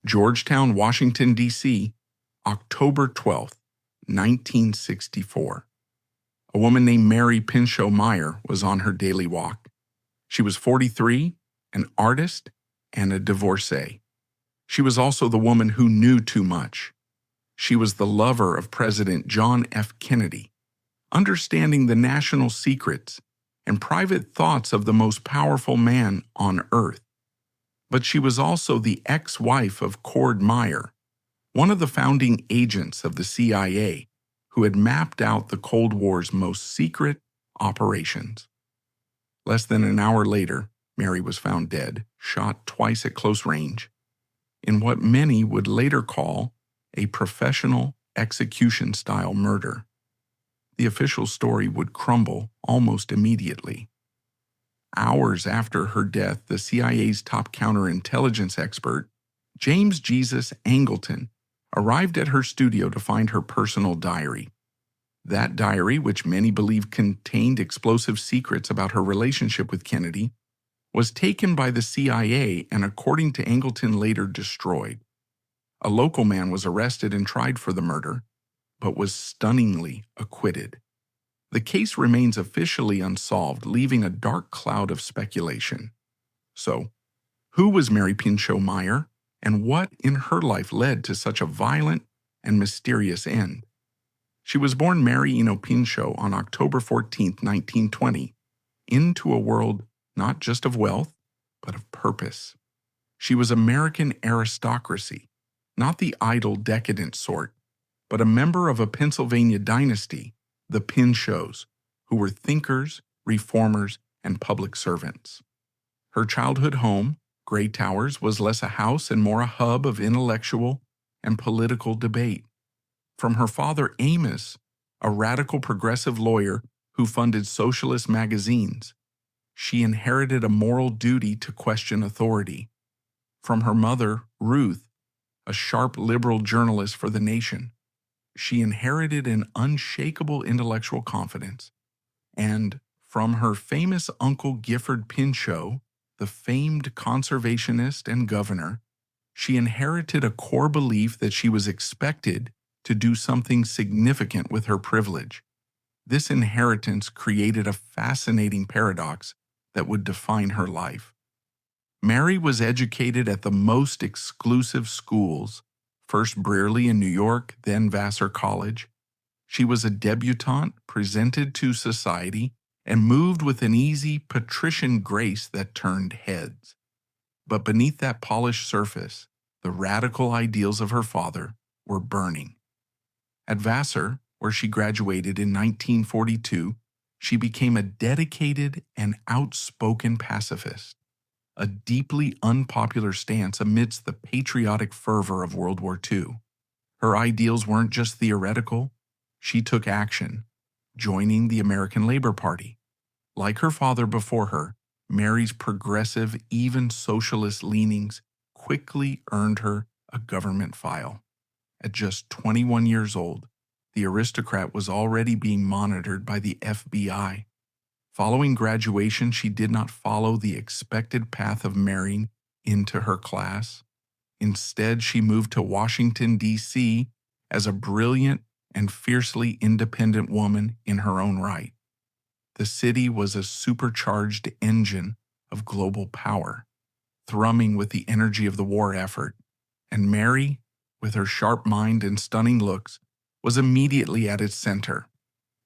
Georgetown, Washington, D.C., October 12th, 1964. A woman named Mary Pinchot Meyer was on her daily walk. She was 43, an artist, and a divorcee. She was also the woman who knew too much. She was the lover of President John F. Kennedy, understanding the national secrets and private thoughts of the most powerful man on earth. But she was also the ex-wife of Cord Meyer, one of the founding agents of the CIA, who had mapped out the Cold War's most secret operations. Less than an hour later, Mary was found dead, shot twice at close range, in what many would later call a professional execution-style murder. The official story would crumble almost immediately. Hours after her death, the CIA's top counterintelligence expert, James Jesus Angleton, arrived at her studio to find her personal diary. That diary, which many believe contained explosive secrets about her relationship with Kennedy, was taken by the CIA and, according to Angleton, later destroyed. A local man was arrested and tried for the murder, but was stunningly acquitted. The case remains officially unsolved, leaving a dark cloud of speculation. So, who was Mary Pinchot Meyer, and what in her life led to such a violent and mysterious end? She was born Mary Pinchot on October 14, 1920, into a world not just of wealth, but of purpose. She was American aristocracy, not the idle, decadent sort, but a member of a Pennsylvania dynasty, the Pinchots, who were thinkers, reformers, and public servants. Her childhood home, Gray Towers, was less a house and more a hub of intellectual and political debate. From her father Amos, a radical progressive lawyer who funded socialist magazines, she inherited a moral duty to question authority. From her mother, Ruth, a sharp liberal journalist for The Nation, she inherited an unshakable intellectual confidence. And from her famous uncle Gifford Pinchot, the famed conservationist and governor, she inherited a core belief that she was expected to do something significant with her privilege. This inheritance created a fascinating paradox that would define her life. Mary was educated at the most exclusive schools, first Brearley in New York, then Vassar College. She was a debutante presented to society and moved with an easy patrician grace that turned heads. But beneath that polished surface, the radical ideals of her father were burning. At Vassar, where she graduated in 1942, she became a dedicated and outspoken pacifist, a deeply unpopular stance amidst the patriotic fervor of World War II. Her ideals weren't just theoretical. She took action, joining the American Labor Party. Like her father before her, Mary's progressive, even socialist leanings quickly earned her a government file. At just 21 years old, the aristocrat was already being monitored by the FBI. Following graduation, she did not follow the expected path of marrying into her class. Instead, she moved to Washington, D.C. as a brilliant and fiercely independent woman in her own right. The city was a supercharged engine of global power, thrumming with the energy of the war effort, and Mary, with her sharp mind and stunning looks, was immediately at its center.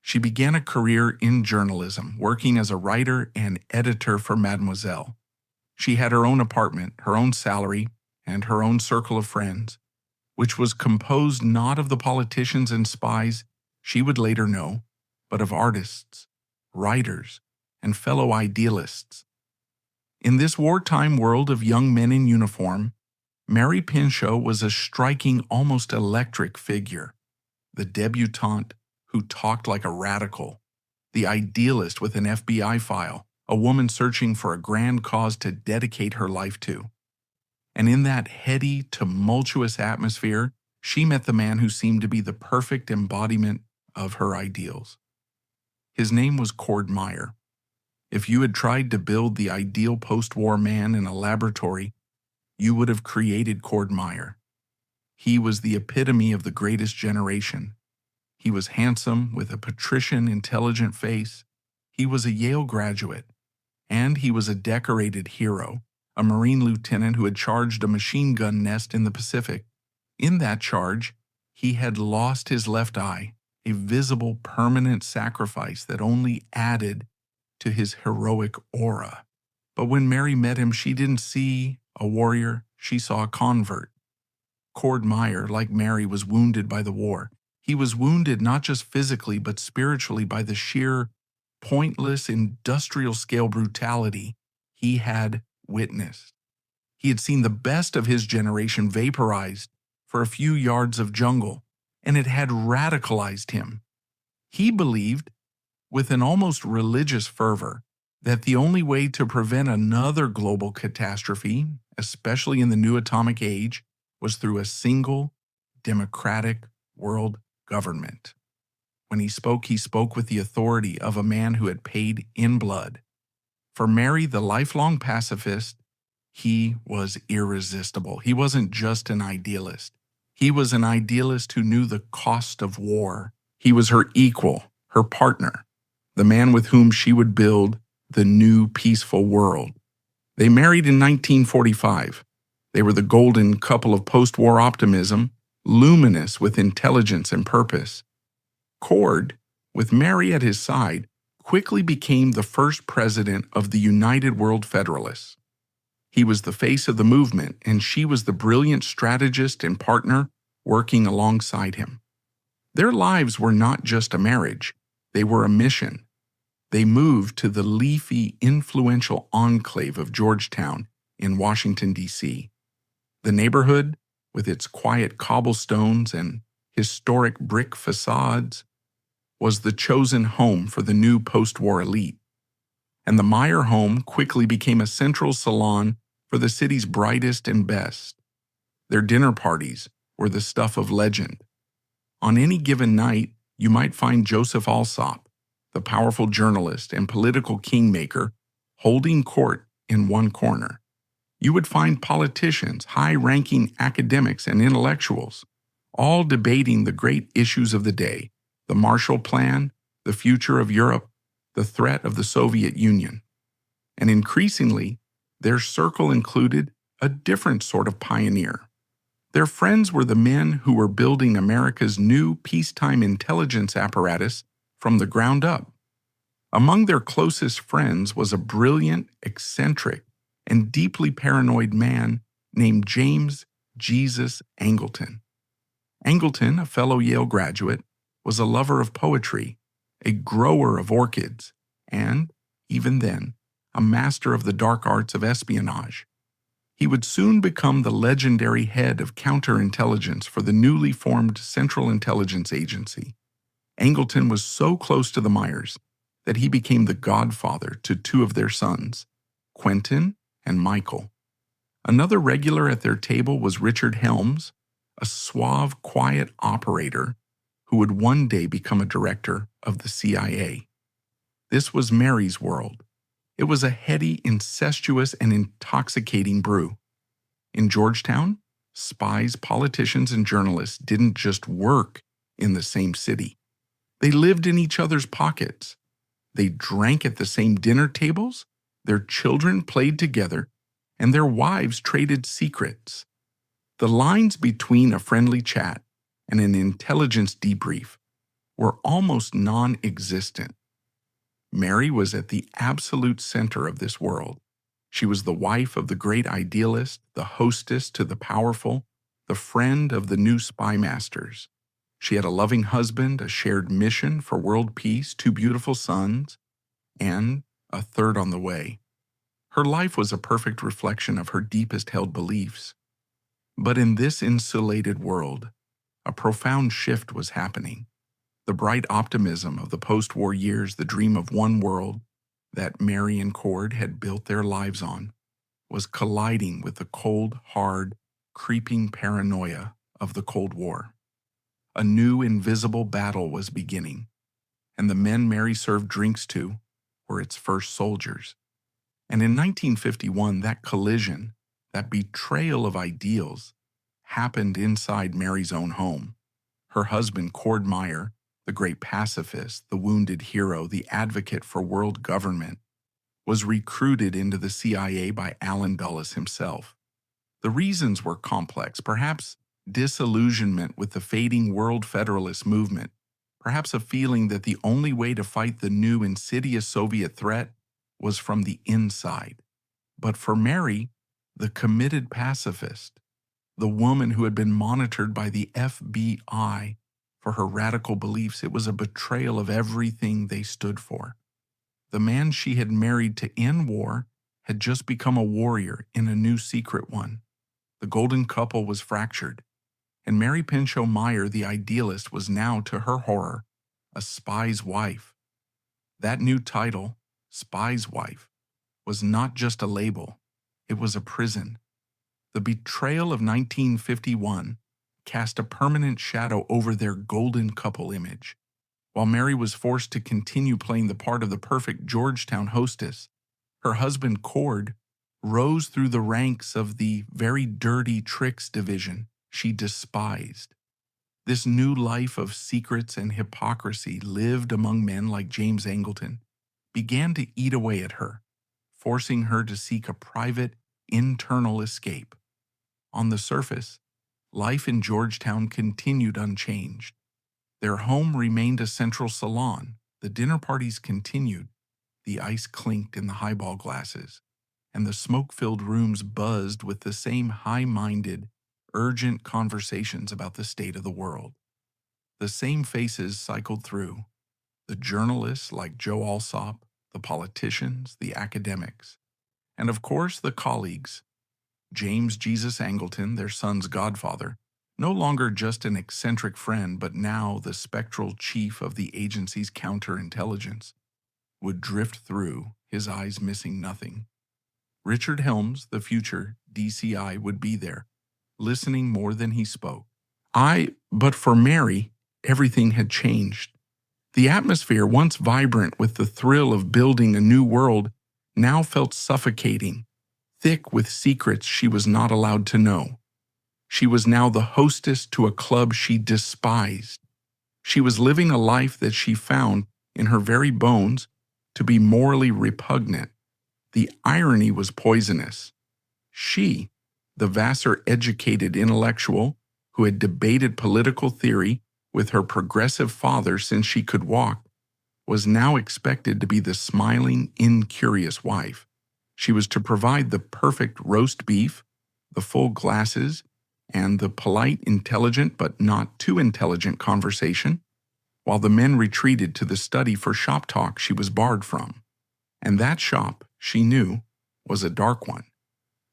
She began a career in journalism, working as a writer and editor for Mademoiselle. She had her own apartment, her own salary, and her own circle of friends, which was composed not of the politicians and spies she would later know, but of artists, writers, and fellow idealists. In this wartime world of young men in uniform, Mary Pinchot was a striking, almost electric figure. The debutante who talked like a radical, the idealist with an FBI file, a woman searching for a grand cause to dedicate her life to. And in that heady, tumultuous atmosphere, she met the man who seemed to be the perfect embodiment of her ideals. His name was Cord Meyer. If you had tried to build the ideal post-war man in a laboratory, you would have created Cord Meyer. He was the epitome of the greatest generation. He was handsome, with a patrician, intelligent face. He was a Yale graduate, and he was a decorated hero, a Marine lieutenant who had charged a machine gun nest in the Pacific. In that charge, he had lost his left eye, a visible permanent sacrifice that only added to his heroic aura. But when Mary met him, she didn't see a warrior, she saw a convert. Cord Meyer, like Mary, was wounded by the war. He was wounded not just physically, but spiritually by the sheer, pointless, industrial-scale brutality he had witnessed. He had seen the best of his generation vaporized for a few yards of jungle, and it had radicalized him. He believed, with an almost religious fervor, that the only way to prevent another global catastrophe, especially in the new atomic age, was through a single, democratic world government. When he spoke with the authority of a man who had paid in blood. For Mary, the lifelong pacifist, he was irresistible. He wasn't just an idealist. He was an idealist who knew the cost of war. He was her equal, her partner, the man with whom she would build the new peaceful world. They married in 1945. They were the golden couple of post-war optimism, luminous with intelligence and purpose. Cord, with Mary at his side, quickly became the first president of the United World Federalists. He was the face of the movement, and she was the brilliant strategist and partner working alongside him. Their lives were not just a marriage, they were a mission. They moved to the leafy, influential enclave of Georgetown in Washington, D.C. The neighborhood, with its quiet cobblestones and historic brick facades, was the chosen home for the new post-war elite. And the Meyer home quickly became a central salon for the city's brightest and best. Their dinner parties were the stuff of legend. On any given night, you might find Joseph Alsop, the powerful journalist and political kingmaker, holding court in one corner. You would find politicians, high-ranking academics and intellectuals, all debating the great issues of the day, the Marshall Plan, the future of Europe, the threat of the Soviet Union. And increasingly, their circle included a different sort of pioneer. Their friends were the men who were building America's new peacetime intelligence apparatus from the ground up. Among their closest friends was a brilliant, eccentric, and deeply paranoid man named James Jesus Angleton. Angleton, a fellow Yale graduate, was a lover of poetry, a grower of orchids, and, even then, a master of the dark arts of espionage. He would soon become the legendary head of counterintelligence for the newly formed Central Intelligence Agency. Angleton was so close to the Meyers that he became the godfather to two of their sons, Quentin and Michael. Another regular at their table was Richard Helms, a suave, quiet operator who would one day become a director of the CIA. This was Mary's world. It was a heady, incestuous, and intoxicating brew. In Georgetown, spies, politicians, and journalists didn't just work in the same city. They lived in each other's pockets. They drank at the same dinner tables, their children played together, and their wives traded secrets. The lines between a friendly chat and an intelligence debrief were almost non-existent. Mary was at the absolute center of this world. She was the wife of the great idealist, the hostess to the powerful, the friend of the new spymasters. She had a loving husband, a shared mission for world peace, two beautiful sons, and a third on the way. Her life was a perfect reflection of her deepest held beliefs. But in this insulated world, a profound shift was happening. The bright optimism of the post-war years, the dream of one world that Mary and Cord had built their lives on, was colliding with the cold, hard, creeping paranoia of the Cold War. A new invisible battle was beginning, and the men Mary served drinks to were its first soldiers. And in 1951, that collision, That betrayal of ideals happened inside Mary's own home. Her husband, Cord Meyer, the great pacifist, the wounded hero, the advocate for world government, was recruited into the CIA by Allen Dulles himself. The reasons were complex, perhaps disillusionment with the fading world federalist movement, perhaps a feeling that the only way to fight the new insidious Soviet threat was from the inside. But for Mary, the committed pacifist, the woman who had been monitored by the FBI for her radical beliefs, it was a betrayal of everything they stood for. The man she had married to end war had just become a warrior in a new secret one. The golden couple was fractured, and Mary Pinchot Meyer, the idealist, was now, to her horror, a spy's wife. That new title, spy's wife, was not just a label, it was a prison. The betrayal of 1951 cast a permanent shadow over their golden couple image. While Mary was forced to continue playing the part of the perfect Georgetown hostess, her husband Cord rose through the ranks of the very dirty tricks division she despised. This new life of secrets and hypocrisy lived among men like James Angleton began to eat away at her, forcing her to seek a private, internal escape. On the surface, life in Georgetown continued unchanged. Their home remained a central salon, the dinner parties continued, the ice clinked in the highball glasses, and the smoke-filled rooms buzzed with the same high-minded, urgent conversations about the state of the world. The same faces cycled through, the journalists like Joe Alsop, the politicians, the academics, and of course the colleagues. James Jesus Angleton, their son's godfather, no longer just an eccentric friend but now the spectral chief of the agency's counterintelligence, would drift through, his eyes missing nothing. Richard Helms, the future DCI, would be there, listening more than he spoke. But for Mary, everything had changed. The atmosphere, once vibrant with the thrill of building a new world, now felt suffocating, thick with secrets she was not allowed to know. She was now the hostess to a club she despised. She was living a life that she found, in her very bones, to be morally repugnant. The irony was poisonous. She, the Vassar-educated intellectual who had debated political theory with her progressive father since she could walk, was now expected to be the smiling, incurious wife. She was to provide the perfect roast beef, the full glasses, and the polite, intelligent but not too intelligent conversation, while the men retreated to the study for shop talk she was barred from. And that shop, she knew, was a dark one.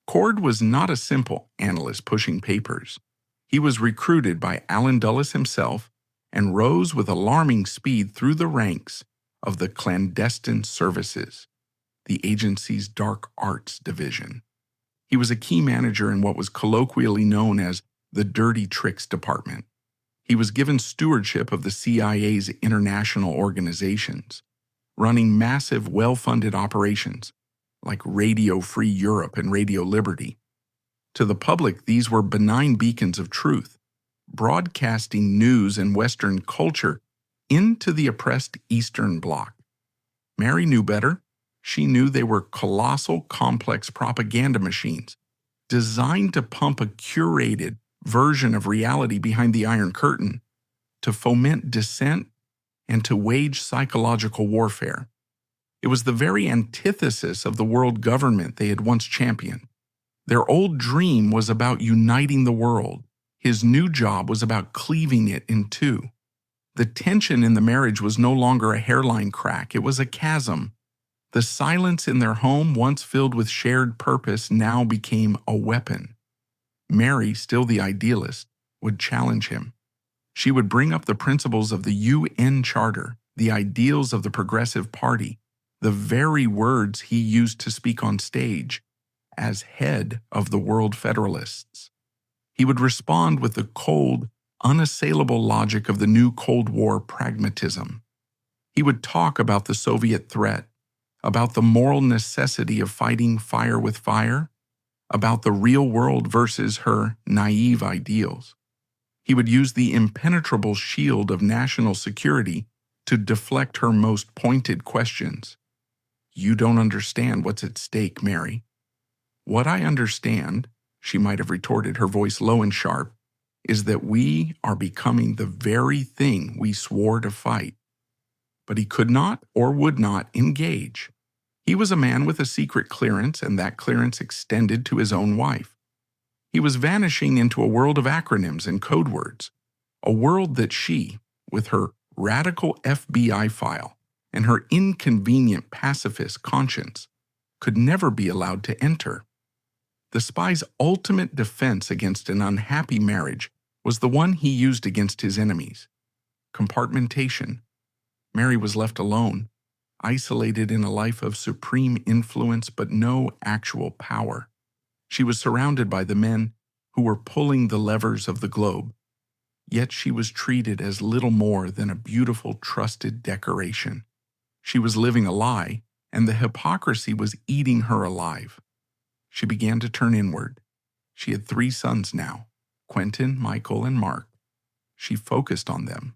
Cord was not a simple analyst pushing papers. He was recruited by Allen Dulles himself and rose with alarming speed through the ranks of the clandestine services, the agency's dark arts division. He was a key manager in what was colloquially known as the dirty tricks department. He was given stewardship of the CIA's international organizations, running massive, well-funded operations like Radio Free Europe and Radio Liberty. To the public, these were benign beacons of truth, broadcasting news and Western culture into the oppressed Eastern Bloc. Mary knew better. She knew they were colossal, complex propaganda machines designed to pump a curated version of reality behind the Iron Curtain, to foment dissent, and to wage psychological warfare. It was the very antithesis of the world government they had once championed. Their old dream was about uniting the world. His new job was about cleaving it in two. The tension in the marriage was no longer a hairline crack, it was a chasm. The silence in their home, once filled with shared purpose, now became a weapon. Mary, still the idealist, would challenge him. She would bring up the principles of the UN Charter, the ideals of the Progressive Party, the very words he used to speak on stage as head of the World Federalists. He would respond with the cold, unassailable logic of the new Cold War pragmatism. He would talk about the Soviet threat, about the moral necessity of fighting fire with fire, about the real world versus her naive ideals. He would use the impenetrable shield of national security to deflect her most pointed questions. "You don't understand what's at stake, Mary." "What I understand," she might have retorted, her voice low and sharp, "is that we are becoming the very thing we swore to fight." But he could not or would not engage. He was a man with a secret clearance, and that clearance extended to his own wife. He was vanishing into a world of acronyms and code words, a world that she, with her radical FBI file and her inconvenient pacifist conscience, could never be allowed to enter. The spy's ultimate defense against an unhappy marriage was the one he used against his enemies: compartmentation. Mary was left alone, isolated in a life of supreme influence but no actual power. She was surrounded by the men who were pulling the levers of the globe, yet she was treated as little more than a beautiful, trusted decoration. She was living a lie, and the hypocrisy was eating her alive. She began to turn inward. She had 3 sons now, Quentin, Michael, and Mark. She focused on them,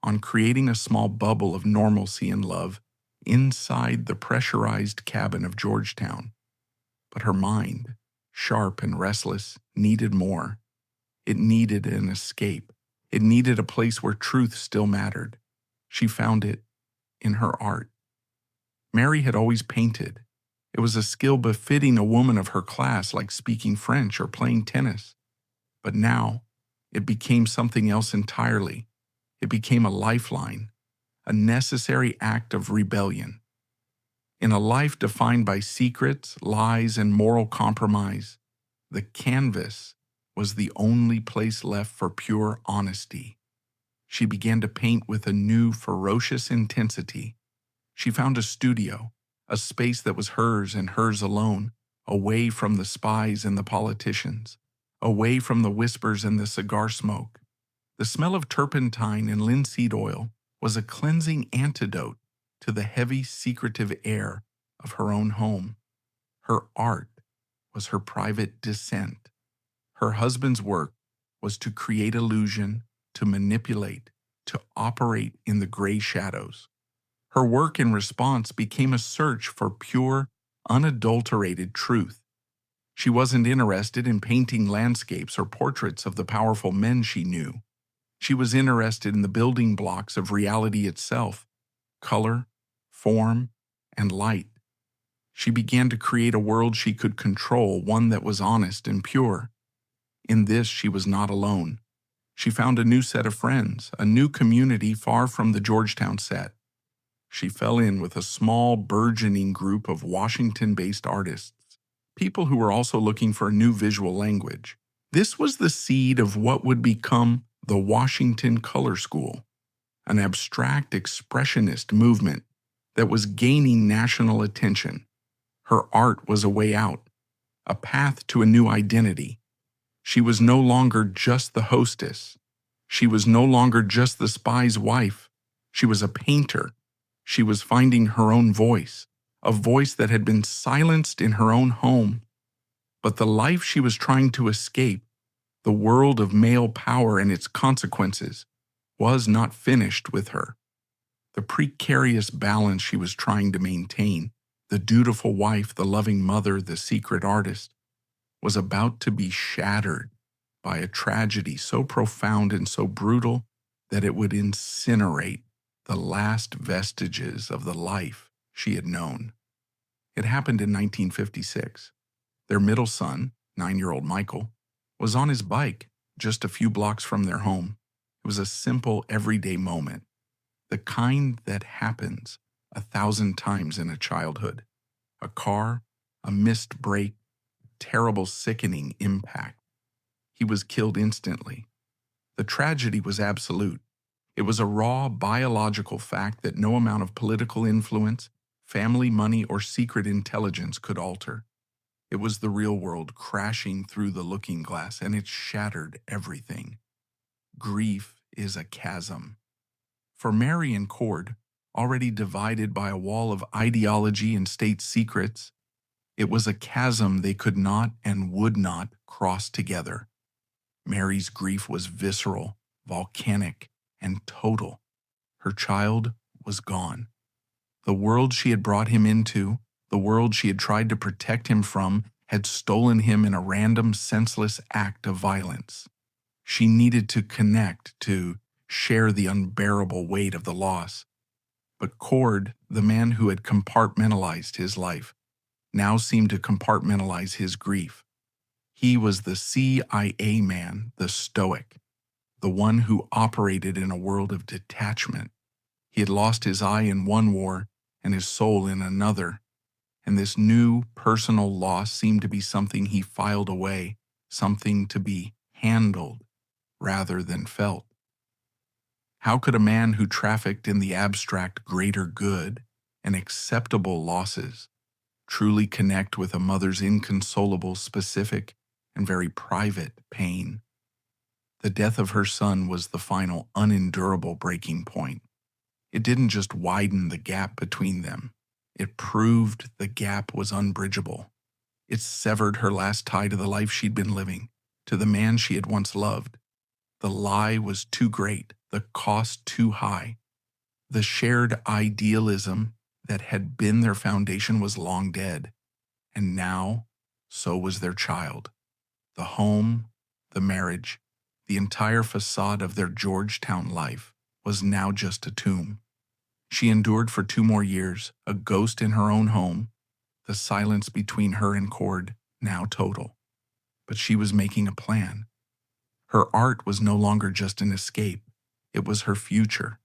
on creating a small bubble of normalcy and love inside the pressurized cabin of Georgetown. But her mind, sharp and restless, needed more. It needed an escape. It needed a place where truth still mattered. She found it in her art. Mary had always painted. It was a skill befitting a woman of her class, like speaking French or playing tennis. But now, it became something else entirely. It became a lifeline, a necessary act of rebellion. In a life defined by secrets, lies, and moral compromise, the canvas was the only place left for pure honesty. She began to paint with a new, ferocious intensity. She found a studio, a space that was hers and hers alone, away from the spies and the politicians, away from the whispers and the cigar smoke. The smell of turpentine and linseed oil was a cleansing antidote to the heavy, secretive air of her own home. Her art was her private descent. Her husband's work was to create illusion, to manipulate, to operate in the gray shadows. Her work in response became a search for pure, unadulterated truth. She wasn't interested in painting landscapes or portraits of the powerful men she knew. She was interested in the building blocks of reality itself: color, form, and light. She began to create a world she could control, one that was honest and pure. In this, she was not alone. She found a new set of friends, a new community far from the Georgetown set. She fell in with a small, burgeoning group of Washington-based artists, people who were also looking for a new visual language. This was the seed of what would become the Washington Color School, an abstract expressionist movement that was gaining national attention. Her art was a way out, a path to a new identity. She was no longer just the hostess. She was no longer just the spy's wife. She was a painter. She was finding her own voice, a voice that had been silenced in her own home. But the life she was trying to escape, the world of male power and its consequences, was not finished with her. The precarious balance she was trying to maintain, the dutiful wife, the loving mother, the secret artist, was about to be shattered by a tragedy so profound and so brutal that it would incinerate the last vestiges of the life she had known. It happened in 1956. Their middle son, 9-year-old Michael, was on his bike just a few blocks from their home. It was a simple, everyday moment, the kind that happens 1,000 times in a childhood. A car, a missed brake, terrible, sickening impact. He was killed instantly. The tragedy was absolute. It was a raw, biological fact that no amount of political influence, family money, or secret intelligence could alter. It was the real world crashing through the looking glass, and it shattered everything. Grief is a chasm. For Mary and Cord, already divided by a wall of ideology and state secrets, It was a chasm they could not and would not cross together. Mary's grief was visceral, volcanic, and total. Her child was gone. The world she had brought him into, the world she had tried to protect him from, had stolen him in a random, senseless act of violence. She needed to connect, to share the unbearable weight of the loss. But Cord, the man who had compartmentalized his life, now seemed to compartmentalize his grief. He was the CIA man, the stoic, the one who operated in a world of detachment. He had lost his eye in one war and his soul in another, and this new personal loss seemed to be something he filed away, something to be handled rather than felt. How could a man who trafficked in the abstract greater good and acceptable losses truly connect with a mother's inconsolable, specific, and very private pain? The death of her son was the final unendurable breaking point. It didn't just widen the gap between them. It proved the gap was unbridgeable. It severed her last tie to the life she'd been living, to the man she had once loved. The lie was too great, the cost too high. The shared idealism that had been their foundation was long dead, and now so was their child. The home, the marriage, the entire facade of their Georgetown life was now just a tomb. She endured for 2 more years, a ghost in her own home, the silence between her and Cord now total. But she was making a plan. Her art was no longer just an escape. It was her future.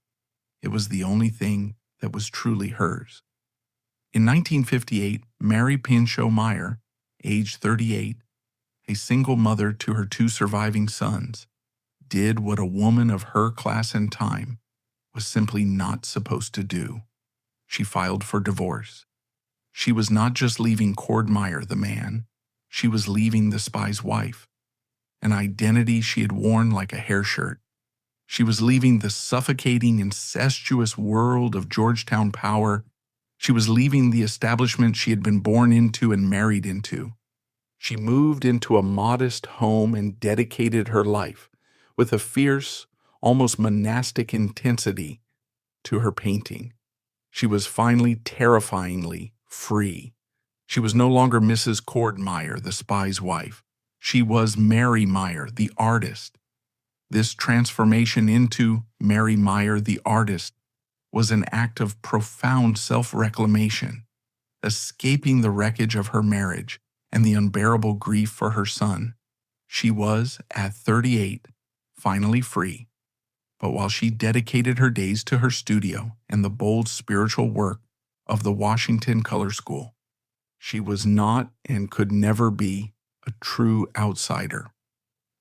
It was the only thing that was truly hers. In 1958, Mary Pinchot Meyer, age 38, a single mother to her 2 surviving sons, did what a woman of her class and time was simply not supposed to do. She filed for divorce. She was not just leaving Cord Meyer, the man, she was leaving the spy's wife, an identity she had worn like a hair shirt. She was leaving the suffocating, incestuous world of Georgetown power. She was leaving the establishment she had been born into and married into. She moved into a modest home and dedicated her life with a fierce, almost monastic intensity to her painting. She was finally terrifyingly free. She was no longer Mrs. Cord Meyer, the spy's wife. She was Mary Meyer, the artist. This transformation into Mary Meyer, the artist, was an act of profound self-reclamation, escaping the wreckage of her marriage and the unbearable grief for her son. She was, at 38, finally free. But while she dedicated her days to her studio and the bold spiritual work of the Washington Color School, she was not and could never be a true outsider.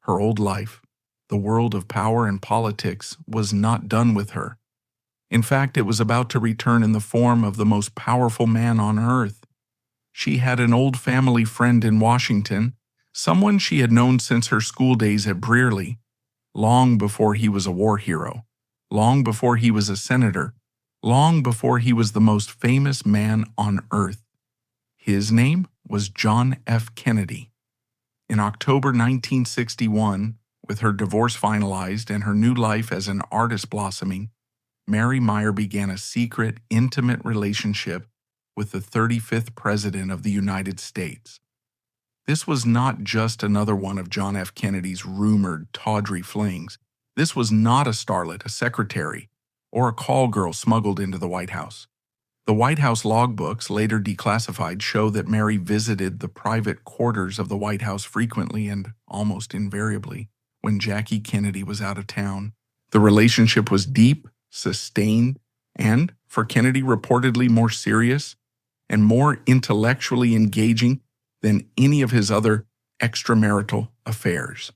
Her old life, the world of power and politics, was not done with her. In fact, it was about to return in the form of the most powerful man on earth. She had an old family friend in Washington, someone she had known since her school days at Brearley, long before he was a war hero, long before he was a senator, long before he was the most famous man on earth. His name was John F. Kennedy. In October 1961, with her divorce finalized and her new life as an artist blossoming, Mary Meyer began a secret, intimate relationship with the 35th President of the United States. This was not just another one of John F. Kennedy's rumored tawdry flings. This was not a starlet, a secretary, or a call girl smuggled into the White House. The White House logbooks, later declassified, show that Mary visited the private quarters of the White House frequently and almost invariably when Jackie Kennedy was out of town. The relationship was deep, sustained, and, for Kennedy, reportedly more serious and more intellectually engaging than any of his other extramarital affairs.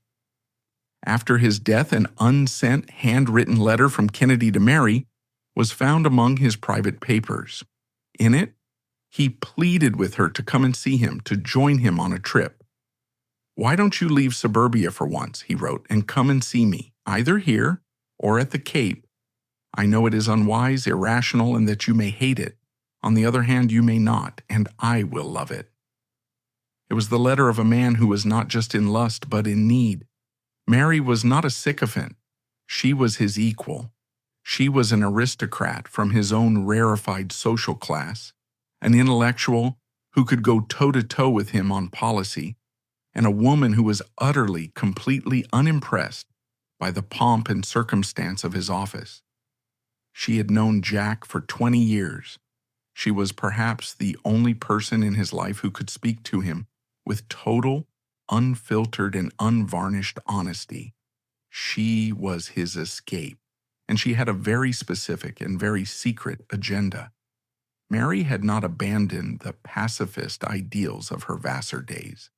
After his death, an unsent handwritten letter from Kennedy to Mary was found among his private papers. In it, he pleaded with her to come and see him, to join him on a trip. "Why don't you leave suburbia for once," he wrote, "and come and see me, either here or at the Cape? I know it is unwise, irrational, and that you may hate it. On the other hand, you may not, and I will love it." It was the letter of a man who was not just in lust, but in need. Mary was not a sycophant. She was his equal. She was an aristocrat from his own rarefied social class, an intellectual who could go toe-to-toe with him on policy, and a woman who was utterly, completely unimpressed by the pomp and circumstance of his office. She had known Jack for 20 years. She was perhaps the only person in his life who could speak to him with total, unfiltered, and unvarnished honesty. She was his escape, and she had a very specific and very secret agenda. Mary had not abandoned the pacifist ideals of her Vassar days.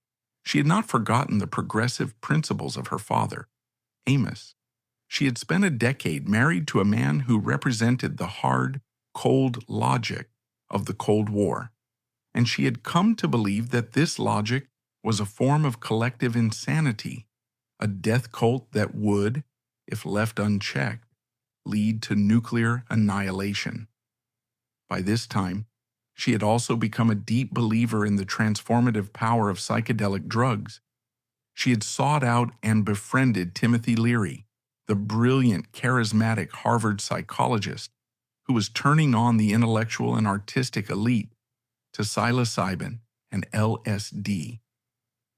She had not forgotten the progressive principles of her father, Amos. She had spent a decade married to a man who represented the hard, cold logic of the Cold War, and she had come to believe that this logic was a form of collective insanity, a death cult that would, if left unchecked, lead to nuclear annihilation. By this time, she had also become a deep believer in the transformative power of psychedelic drugs. She had sought out and befriended Timothy Leary, the brilliant, charismatic Harvard psychologist who was turning on the intellectual and artistic elite to psilocybin and LSD.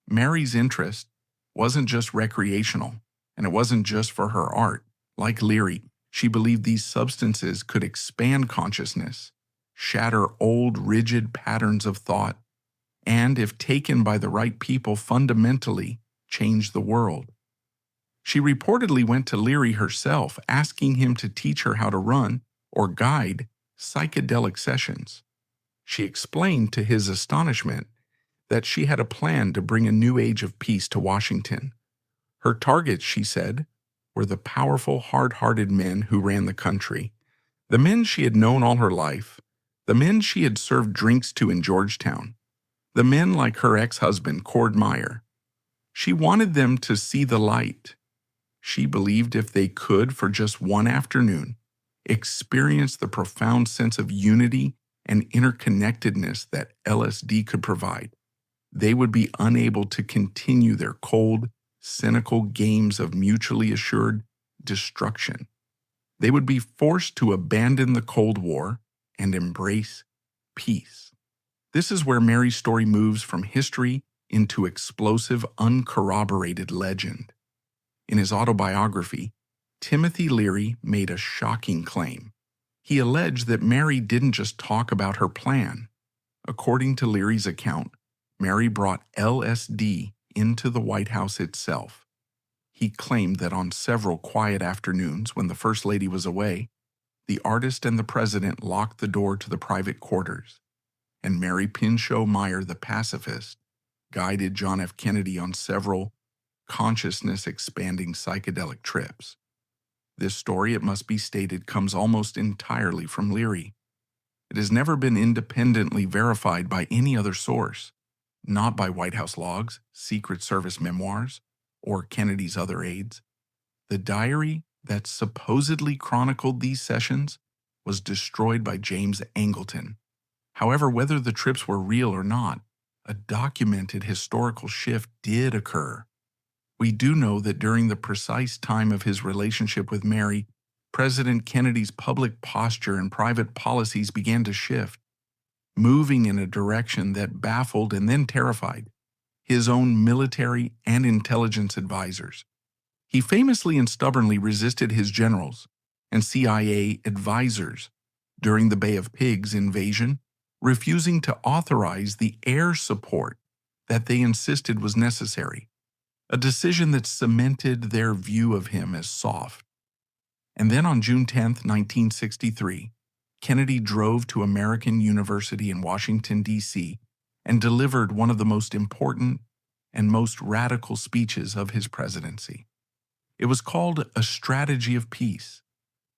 Mary's interest wasn't just recreational, and it wasn't just for her art. Like Leary, she believed these substances could expand consciousness, shatter old, rigid patterns of thought, and, if taken by the right people, fundamentally change the world. She reportedly went to Leary herself, asking him to teach her how to run or guide psychedelic sessions. She explained to his astonishment that she had a plan to bring a new age of peace to Washington. Her targets, she said, were the powerful, hard-hearted men who ran the country, the men she had known all her life, the men she had served drinks to in Georgetown, the men like her ex-husband, Cord Meyer. She wanted them to see the light. She believed if they could, for just one afternoon, experience the profound sense of unity and interconnectedness that LSD could provide, they would be unable to continue their cold, cynical games of mutually assured destruction. They would be forced to abandon the Cold War and embrace peace. This is where Mary's story moves from history into explosive, uncorroborated legend. In his autobiography, Timothy Leary made a shocking claim. He alleged that Mary didn't just talk about her plan. According to Leary's account, Mary brought LSD into the White House itself. He claimed that on several quiet afternoons when the First Lady was away, the artist and the president locked the door to the private quarters, and Mary Pinchot Meyer, the pacifist, guided John F. Kennedy on several consciousness-expanding psychedelic trips. This story, it must be stated, comes almost entirely from Leary. It has never been independently verified by any other source, not by White House logs, Secret Service memoirs, or Kennedy's other aides. The diary that supposedly chronicled these sessions was destroyed by James Angleton. However, whether the trips were real or not, a documented historical shift did occur. We do know that during the precise time of his relationship with Mary, President Kennedy's public posture and private policies began to shift, moving in a direction that baffled and then terrified his own military and intelligence advisors. He famously and stubbornly resisted his generals and CIA advisors during the Bay of Pigs invasion, refusing to authorize the air support that they insisted was necessary, a decision that cemented their view of him as soft. And then on June 10, 1963, Kennedy drove to American University in Washington, D.C., and delivered one of the most important and most radical speeches of his presidency. It was called A Strategy of Peace.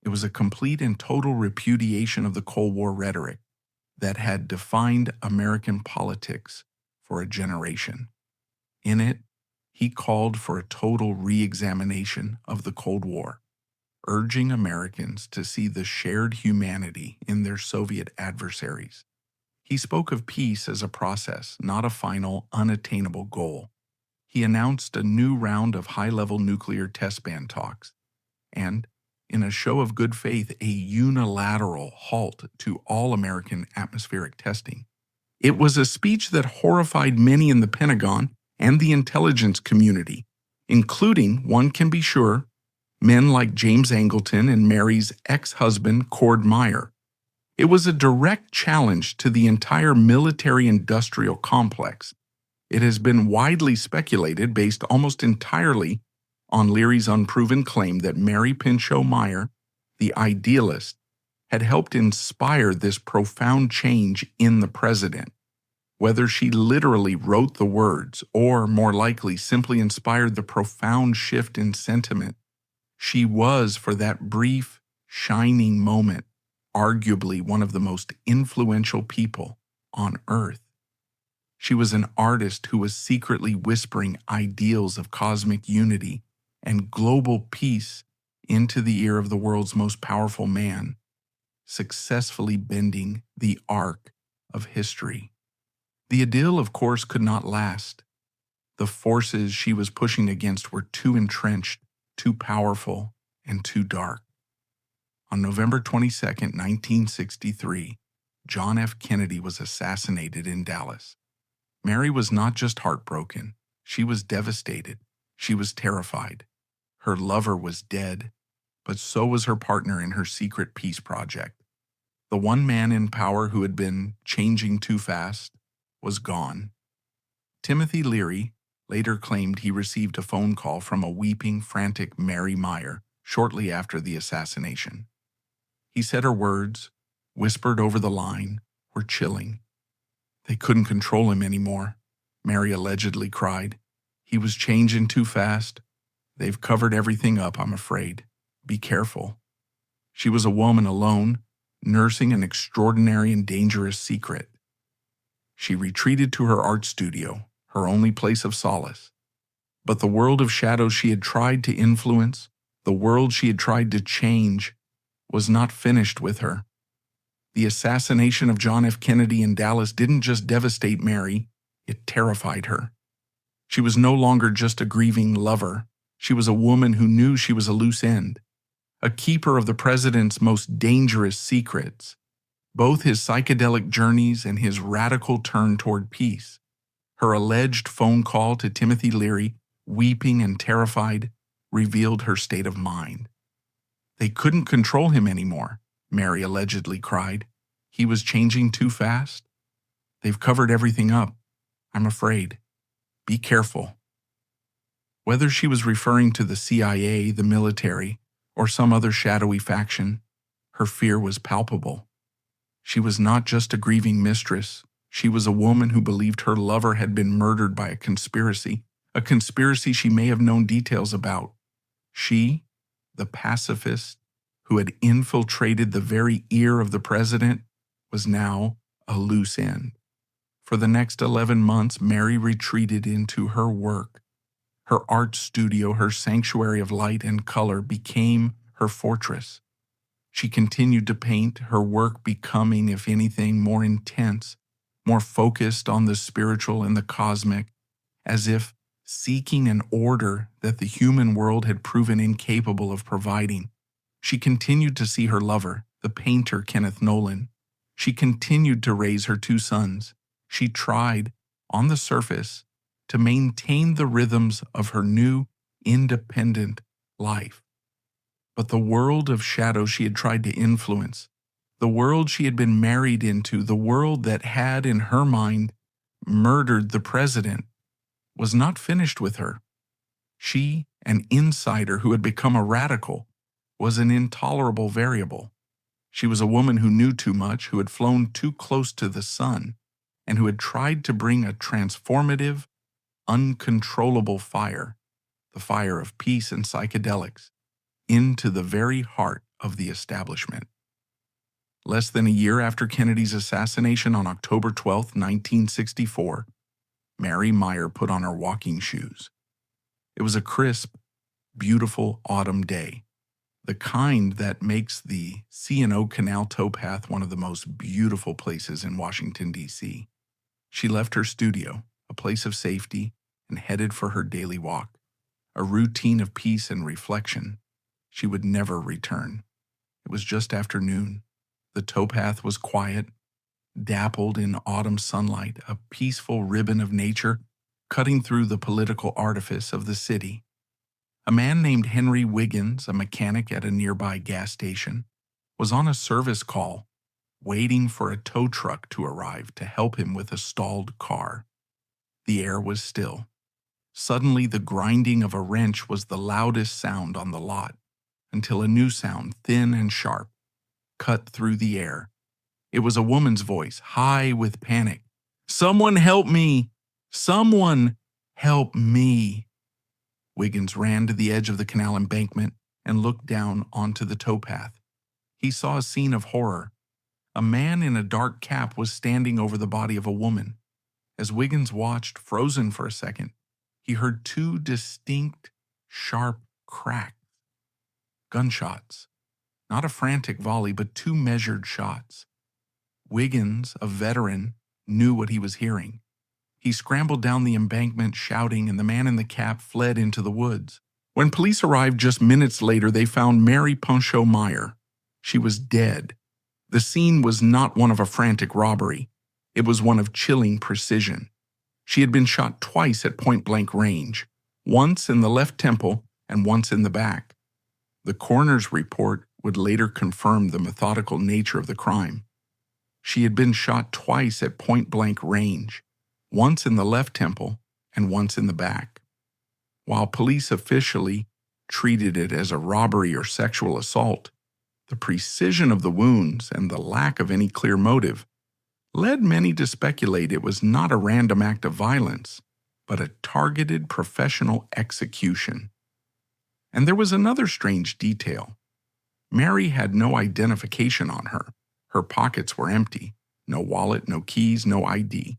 It was a complete and total repudiation of the Cold War rhetoric that had defined American politics for a generation. In it, he called for a total re-examination of the Cold War, urging Americans to see the shared humanity in their Soviet adversaries. He spoke of peace as a process, not a final, unattainable goal. He announced a new round of high-level nuclear test ban talks, and, in a show of good faith, a unilateral halt to all American atmospheric testing. It was a speech that horrified many in the Pentagon and the intelligence community, including, one can be sure, men like James Angleton and Mary's ex-husband, Cord Meyer. It was a direct challenge to the entire military-industrial complex. It has been widely speculated, based almost entirely on Leary's unproven claim, that Mary Pinchot Meyer, the idealist, had helped inspire this profound change in the president. Whether she literally wrote the words, or more likely simply inspired the profound shift in sentiment, she was, for that brief, shining moment, arguably one of the most influential people on Earth. She was an artist who was secretly whispering ideals of cosmic unity and global peace into the ear of the world's most powerful man, successfully bending the arc of history. The idyll, of course, could not last. The forces she was pushing against were too entrenched, too powerful, and too dark. On November 22, 1963, John F. Kennedy was assassinated in Dallas. Mary was not just heartbroken. She was devastated. She was terrified. Her lover was dead, but so was her partner in her secret peace project. The one man in power who had been changing too fast was gone. Timothy Leary later claimed he received a phone call from a weeping, frantic Mary Meyer shortly after the assassination. He said her words, whispered over the line, were chilling. They couldn't control him anymore, Mary allegedly cried. He was changing too fast. They've covered everything up, I'm afraid. Be careful. She was a woman alone, nursing an extraordinary and dangerous secret. She retreated to her art studio, her only place of solace. But the world of shadows she had tried to influence, the world she had tried to change, was not finished with her. The assassination of John F. Kennedy in Dallas didn't just devastate Mary, it terrified her. She was no longer just a grieving lover. She was a woman who knew she was a loose end, a keeper of the president's most dangerous secrets, both his psychedelic journeys and his radical turn toward peace. Her alleged phone call to Timothy Leary, weeping and terrified, revealed her state of mind. They couldn't control him anymore, Mary allegedly cried. He was changing too fast. They've covered everything up. I'm afraid. Be careful. Whether she was referring to the CIA, the military, or some other shadowy faction, her fear was palpable. She was not just a grieving mistress. She was a woman who believed her lover had been murdered by a conspiracy she may have known details about. She, the pacifist who had infiltrated the very ear of the president, was now a loose end. For the next 11 months, Mary retreated into her work. Her art studio, her sanctuary of light and color, became her fortress. She continued to paint, her work becoming, if anything, more intense, more focused on the spiritual and the cosmic, as if seeking an order that the human world had proven incapable of providing. She continued to see her lover, the painter Kenneth Nolan. She continued to raise her two sons. She tried, on the surface, to maintain the rhythms of her new, independent life. But the world of shadow she had tried to influence, the world she had been married into, the world that had, in her mind, murdered the president, was not finished with her. She, an insider who had become a radical, was an intolerable variable. She was a woman who knew too much, who had flown too close to the sun, and who had tried to bring a transformative, uncontrollable fire, the fire of peace and psychedelics, into the very heart of the establishment. Less than a year after Kennedy's assassination on October 12, 1964, Mary Meyer put on her walking shoes. It was a crisp, beautiful autumn day. the kind that makes the C&O Canal towpath one of the most beautiful places in Washington, D.C. She left her studio, a place of safety, and headed for her daily walk, a routine of peace and reflection. She would never return. It was just after noon. The towpath was quiet, dappled in autumn sunlight, a peaceful ribbon of nature cutting through the political artifice of the city. A man named Henry Wiggins, a mechanic at a nearby gas station, was on a service call, waiting for a tow truck to arrive to help him with a stalled car. The air was still. Suddenly, the grinding of a wrench was the loudest sound on the lot, until a new sound, thin and sharp, cut through the air. It was a woman's voice, high with panic. "Someone help me! Someone help me!" Wiggins ran to the edge of the canal embankment and looked down onto the towpath. He saw a scene of horror. A man in a dark cap was standing over the body of a woman. As Wiggins watched, frozen for a second, he heard two distinct, sharp cracks. Gunshots. Not a frantic volley, but two measured shots. Wiggins, a veteran, knew what he was hearing. He scrambled down the embankment shouting, and the man in the cap fled into the woods. When police arrived just minutes later, they found Mary Pinchot Meyer. She was dead. The scene was not one of a frantic robbery. It was one of chilling precision. She had been shot twice at point-blank range, once in the left temple and once in the back. The coroner's report would later confirm the methodical nature of the crime. She had been shot twice at point-blank range, once in the left temple and once in the back. While police officially treated it as a robbery or sexual assault, the precision of the wounds and the lack of any clear motive led many to speculate it was not a random act of violence, but a targeted professional execution. And there was another strange detail. Mary had no identification on her. Her pockets were empty. No wallet, no keys, no ID.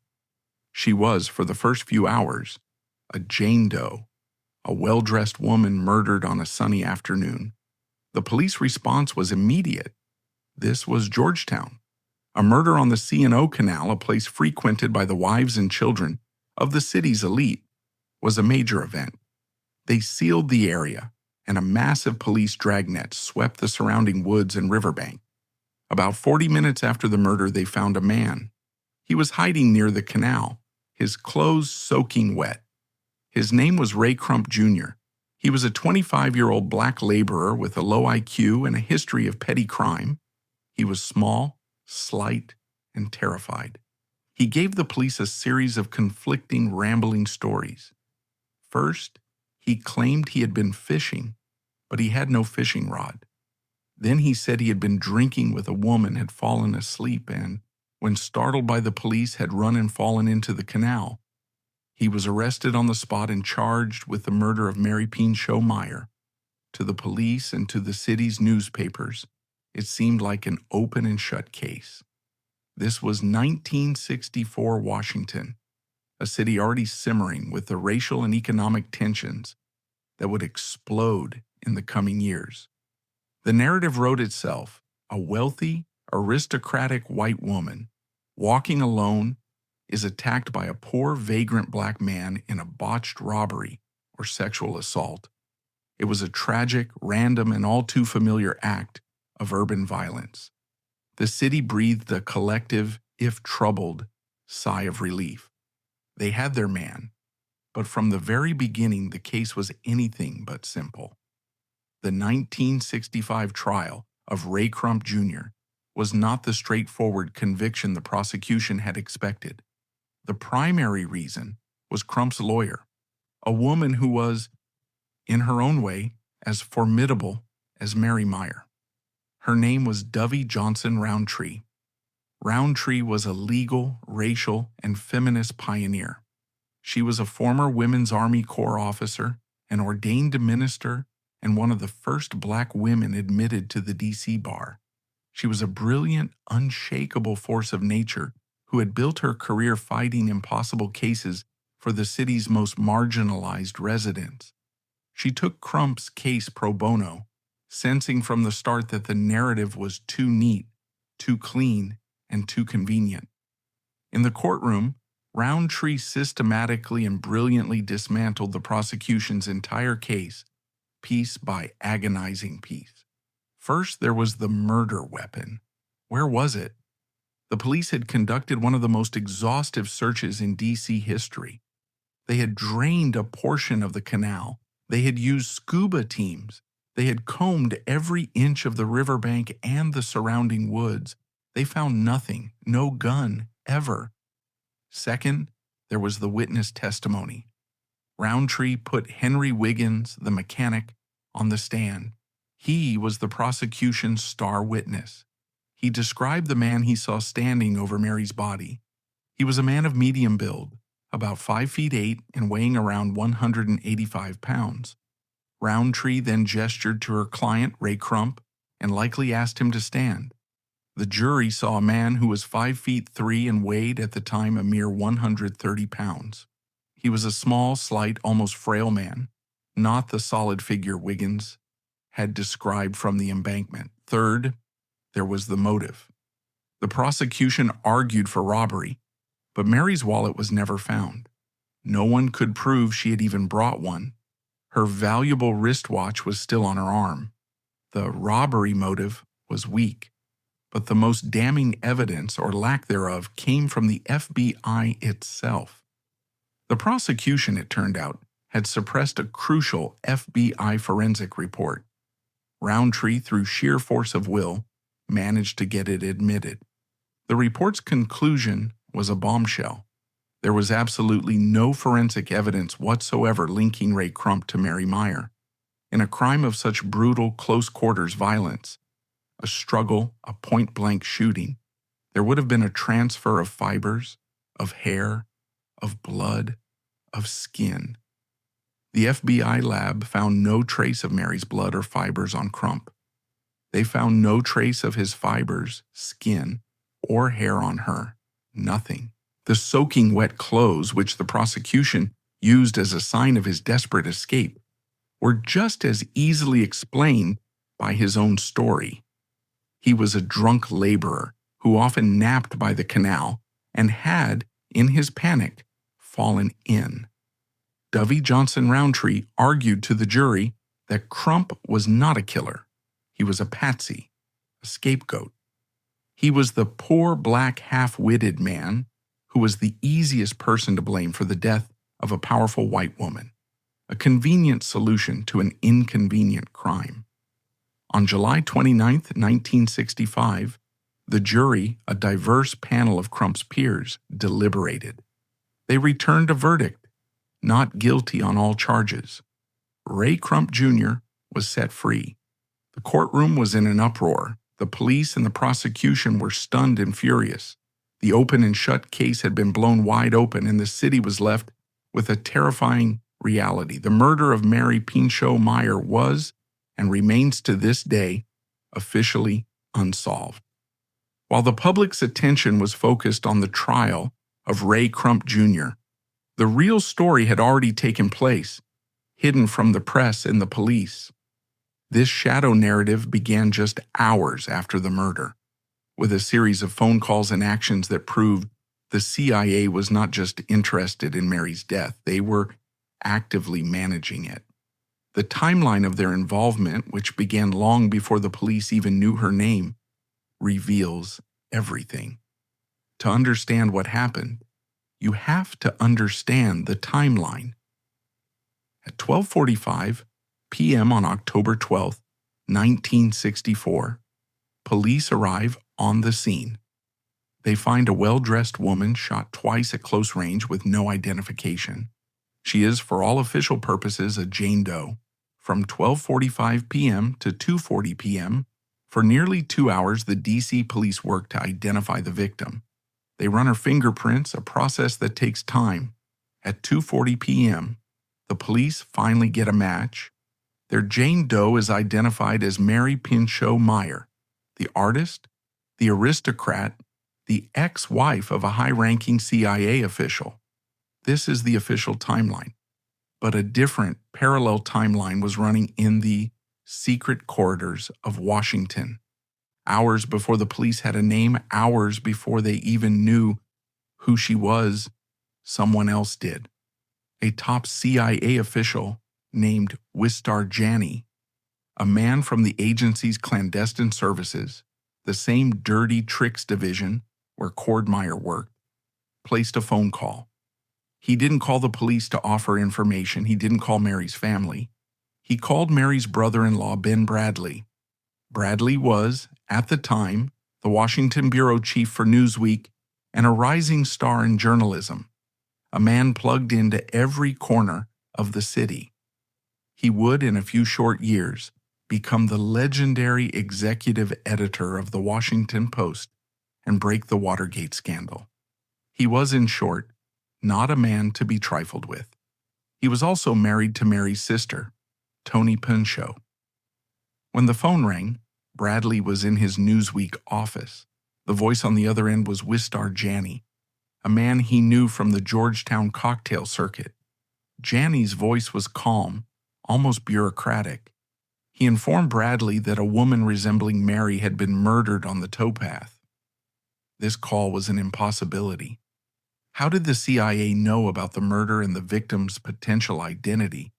She was, for the first few hours, a Jane Doe, a well-dressed woman murdered on a sunny afternoon. The police response was immediate. This was Georgetown. A murder on the C&O Canal, a place frequented by the wives and children of the city's elite, was a major event. They sealed the area, and a massive police dragnet swept the surrounding woods and riverbank. About 40 minutes after the murder, they found a man. He was hiding near the canal, his clothes soaking wet. His name was Ray Crump, Jr. He was a 25-year-old black laborer with a low IQ and a history of petty crime. He was small, slight, and terrified. He gave the police a series of conflicting, rambling stories. First, he claimed he had been fishing, but he had no fishing rod. Then he said he had been drinking with a woman, had fallen asleep, and, when startled by the police, had run and fallen into the canal. He was arrested on the spot and charged with the murder of Mary Pinchot Meyer. To the police and to the city's newspapers, it seemed like an open and shut case. This was 1964 Washington, a city already simmering with the racial and economic tensions that would explode in the coming years. The narrative wrote itself: a wealthy, aristocratic white woman, walking alone, is attacked by a poor, vagrant black man in a botched robbery or sexual assault. It was a tragic, random, and all too familiar act of urban violence. The city breathed a collective, if troubled, sigh of relief. They had their man, but from the very beginning the case was anything but simple. The 1965 trial of Ray Crump, Jr. was not the straightforward conviction the prosecution had expected. The primary reason was Crump's lawyer, a woman who was, in her own way, as formidable as Mary Meyer. Her name was Dovie Johnson Roundtree. Roundtree was a legal, racial, and feminist pioneer. She was a former Women's Army Corps officer, an ordained minister, and one of the first black women admitted to the D.C. bar. She was a brilliant, unshakable force of nature who had built her career fighting impossible cases for the city's most marginalized residents. She took Crump's case pro bono, sensing from the start that the narrative was too neat, too clean, and too convenient. In the courtroom, Roundtree systematically and brilliantly dismantled the prosecution's entire case, piece by agonizing piece. First, there was the murder weapon. Where was it? The police had conducted one of the most exhaustive searches in D.C. history. They had drained a portion of the canal. They had used scuba teams. They had combed every inch of the riverbank and the surrounding woods. They found nothing, no gun, ever. Second, there was the witness testimony. Roundtree put Henry Wiggins, the mechanic, on the stand. He was the prosecution's star witness. He described the man he saw standing over Mary's body. He was a man of medium build, about 5'8" and weighing around 185 pounds. Roundtree then gestured to her client, Ray Crump, and likely asked him to stand. The jury saw a man who was 5'3" and weighed at the time a mere 130 pounds. He was a small, slight, almost frail man, not the solid figure Wiggins had described from the embankment. Third, there was the motive. The prosecution argued for robbery, but Mary's wallet was never found. No one could prove she had even brought one. Her valuable wristwatch was still on her arm. The robbery motive was weak, but the most damning evidence, or lack thereof, came from the FBI itself. The prosecution, it turned out, had suppressed a crucial FBI forensic report. Roundtree, through sheer force of will, managed to get it admitted. The report's conclusion was a bombshell. There was absolutely no forensic evidence whatsoever linking Ray Crump to Mary Meyer. In a crime of such brutal, close-quarters violence, a struggle, a point-blank shooting, there would have been a transfer of fibers, of hair, of blood, of skin. The FBI lab found no trace of Mary's blood or fibers on Crump. They found no trace of his fibers, skin, or hair on her. Nothing. The soaking wet clothes, which the prosecution used as a sign of his desperate escape, were just as easily explained by his own story. He was a drunk laborer who often napped by the canal and had, in his panic, fallen in. Dovey Johnson Roundtree argued to the jury that Crump was not a killer. He was a patsy, a scapegoat. He was the poor black half-witted man who was the easiest person to blame for the death of a powerful white woman, a convenient solution to an inconvenient crime. On July 29, 1965, the jury, a diverse panel of Crump's peers, deliberated. They returned a verdict, not guilty on all charges. Ray Crump Jr. was set free. The courtroom was in an uproar. The police and the prosecution were stunned and furious. The open and shut case had been blown wide open, and the city was left with a terrifying reality. The murder of Mary Pinchot Meyer was, and remains to this day, officially unsolved. While the public's attention was focused on the trial of Ray Crump Jr., the real story had already taken place, hidden from the press and the police. This shadow narrative began just hours after the murder, with a series of phone calls and actions that proved the CIA was not just interested in Mary's death, they were actively managing it. The timeline of their involvement, which began long before the police even knew her name, reveals everything. To understand what happened, you have to understand the timeline. At 12:45 p.m. on October 12, 1964, police arrive on the scene. They find a well-dressed woman shot twice at close range with no identification. She is, for all official purposes, a Jane Doe. From 12:45 p.m. to 2:40 p.m., for nearly 2 hours, the D.C. police work to identify the victim. They run her fingerprints, a process that takes time. At 2:40 p.m., the police finally get a match. Their Jane Doe is identified as Mary Pinchot Meyer, the artist, the aristocrat, the ex-wife of a high-ranking CIA official. This is the official timeline. But a different, parallel timeline was running in the secret corridors of Washington. Hours before the police had a name, hours before they even knew who she was, someone else did. A top CIA official named Wistar Janney, a man from the agency's clandestine services, the same dirty tricks division where Meyer worked, placed a phone call. He didn't call the police to offer information. He didn't call Mary's family. He called Mary's brother-in-law, Ben Bradley. Bradley was, at the time, the Washington bureau chief for Newsweek and a rising star in journalism, a man plugged into every corner of the city. He would, in a few short years, become the legendary executive editor of the Washington Post and break the Watergate scandal. He was, in short, not a man to be trifled with. He was also married to Mary's sister, Toni Pinchot. When the phone rang, Bradley was in his Newsweek office. The voice on the other end was Wistar Janney, a man he knew from the Georgetown cocktail circuit. Janney's voice was calm, almost bureaucratic. He informed Bradley that a woman resembling Mary had been murdered on the towpath. This call was an impossibility. How did the CIA know about the murder and the victim's potential identity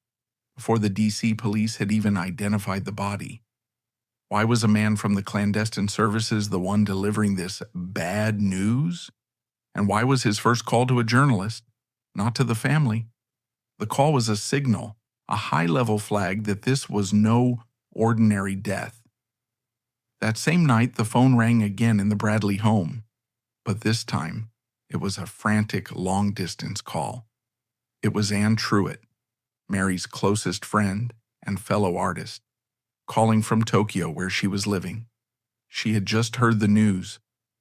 before the D.C. police had even identified the body? Why was a man from the clandestine services the one delivering this bad news? And why was his first call to a journalist, not to the family? The call was a signal, a high-level flag that this was no ordinary death. That same night, the phone rang again in the Bradley home, but this time, it was a frantic, long-distance call. It was Ann Truitt, Mary's closest friend and fellow artist, calling from Tokyo where she was living. She had just heard the news,